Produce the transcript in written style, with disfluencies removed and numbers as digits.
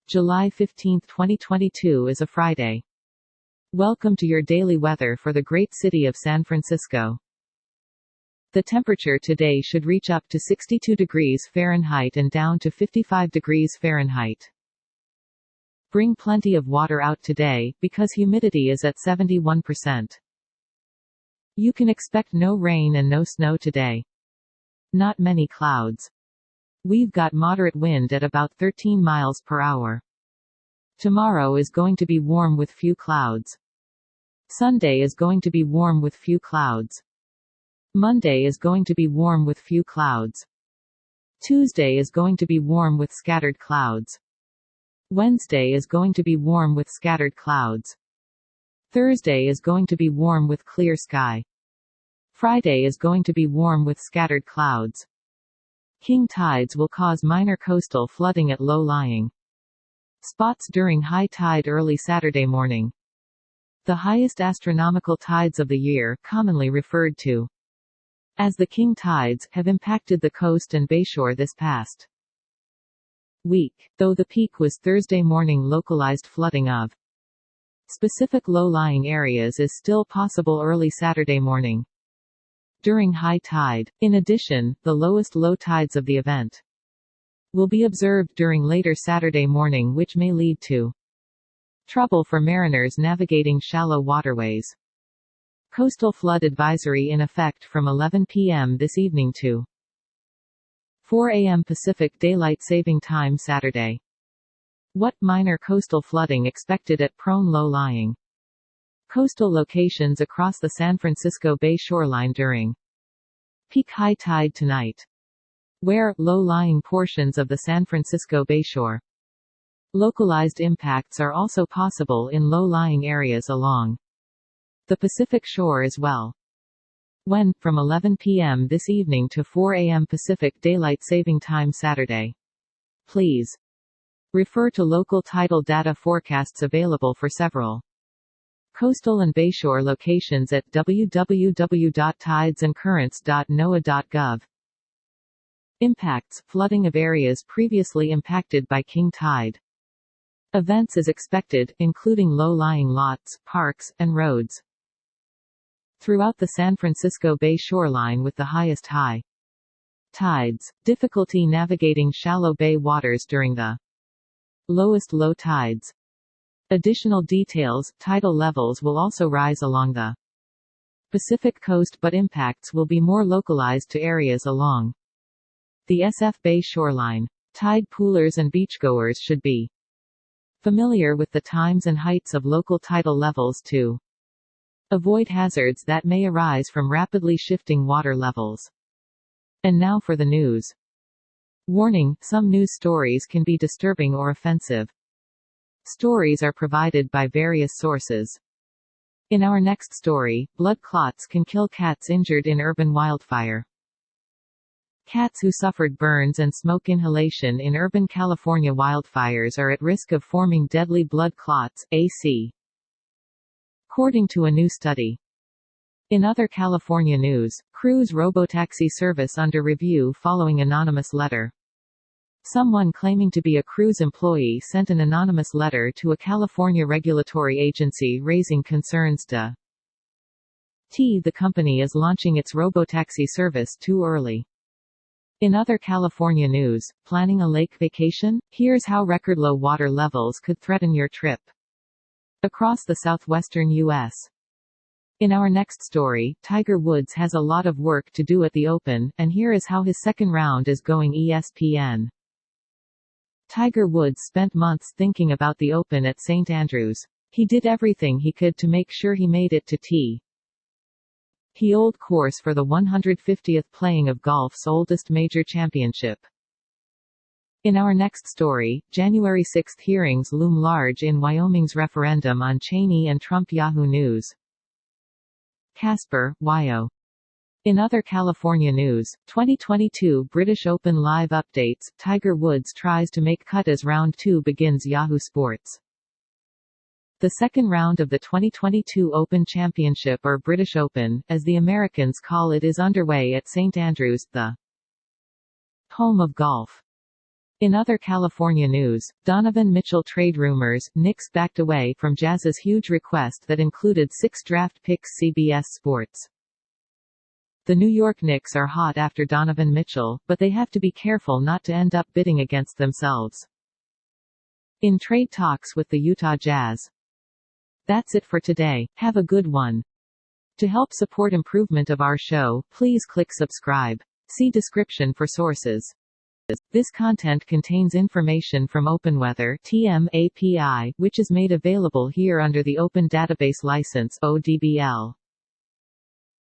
July 15, 2022 is a Friday. Welcome to your daily weather for the great city of San Francisco. The temperature today should reach up to 62 degrees Fahrenheit and down to 55 degrees Fahrenheit. Bring plenty of water out today, because humidity is at 71%. You can expect no rain and no snow today. Not many clouds. We've got moderate wind at about 13 miles per hour. Tomorrow is going to be warm with few clouds. Sunday is going to be warm with few clouds. Monday is going to be warm with few clouds. Tuesday is going to be warm with scattered clouds. Wednesday is going to be warm with scattered clouds. Thursday is going to be warm with clear sky. Friday is going to be warm with scattered clouds. King tides will cause minor coastal flooding at low-lying spots during high tide early Saturday morning. The highest astronomical tides of the year, commonly referred to as the king tides, have impacted the coast and bayshore this past week, though the peak was Thursday morning. Localized flooding of specific low-lying areas is still possible early Saturday morning during high tide. In addition, the lowest low tides of the event will be observed during later Saturday morning, which may lead to trouble for mariners navigating shallow waterways. Coastal flood advisory in effect from 11 p.m. this evening to 4 a.m. Pacific Daylight Saving Time Saturday. What minor coastal flooding expected at prone low-lying coastal locations across the San Francisco Bay shoreline during peak high tide tonight. Where low-lying portions of the San Francisco Bayshore. Localized impacts are also possible in low-lying areas along the Pacific Shore as well. When, from 11 p.m. this evening to 4 a.m. Pacific Daylight Saving Time Saturday. Please refer to local tidal data forecasts available for several coastal and bayshore locations at www.tidesandcurrents.noaa.gov. Impacts: flooding of areas previously impacted by king tide. Events as expected, including low-lying lots, parks, and roads throughout the San Francisco Bay shoreline with the highest high tides. Difficulty navigating shallow bay waters during the lowest low tides. Additional details: tidal levels will also rise along the Pacific coast, but impacts will be more localized to areas along the SF Bay shoreline. Tide poolers and beachgoers should be familiar with the times and heights of local tidal levels to avoid hazards that may arise from rapidly shifting water levels. And now for the news. Warning: some news stories can be disturbing or offensive. Stories are provided by various sources. In our next story, blood clots can kill cats injured in urban wildfire. Cats who suffered burns and smoke inhalation in urban California wildfires are at risk of forming deadly blood clots, AC. According to a new study. In other California news, cruise robotaxi service under review following anonymous letter. Someone claiming to be a cruise employee sent an anonymous letter to a California regulatory agency raising concerns. The company is launching its robotaxi service too early. In other California news, planning a lake vacation? Here's how record low water levels could threaten your trip across the southwestern U.S. In our next story, Tiger Woods has a lot of work to do at the Open, and here is how his second round is going. ESPN. Tiger Woods spent months thinking about the Open at St. Andrews. He did everything he could to make sure he made it to the old course for the 150th playing of golf's oldest major championship. In our next story, January 6 hearings loom large in Wyoming's referendum on Cheney and Trump. Yahoo News. Casper, Wyo. In other California news, 2022 British Open live updates, Tiger Woods tries to make cut as round 2 begins. Yahoo Sports. The second round of the 2022 Open Championship, or British Open, as the Americans call it, is underway at St. Andrews, the home of golf. In other California news, Donovan Mitchell trade rumors, Knicks backed away from Jazz's huge request that included 6 draft picks. CBS Sports. The New York Knicks are hot after Donovan Mitchell, but they have to be careful not to end up bidding against themselves in trade talks with the Utah Jazz. That's it for today. Have a good one. To help support improvement of our show, please click subscribe. See description for sources. This content contains information from OpenWeather (TM) API, which is made available here under the Open Database License (ODBL).